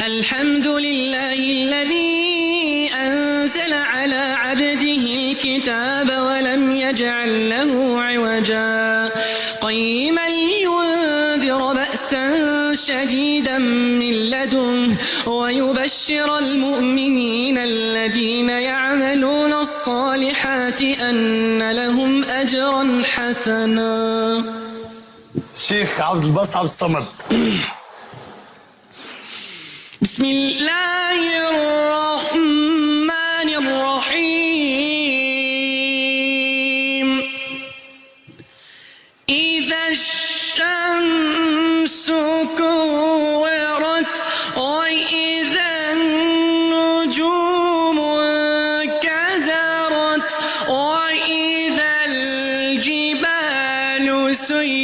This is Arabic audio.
الحمد لله الذي أنزل على عبده الكتاب ولم يجعل له عوجا قيما لينذر بأسا شديدا من لدنه ويبشر المؤمنين الذين يعملون الصالحات أن لهم أجرا حسنا. شيخ عبد الباسط عبد الصمد. بسم الله الرحمن الرحيم. إذا الشمس كورت وإذا النجوم انكدرت وإذا الجبال سيرت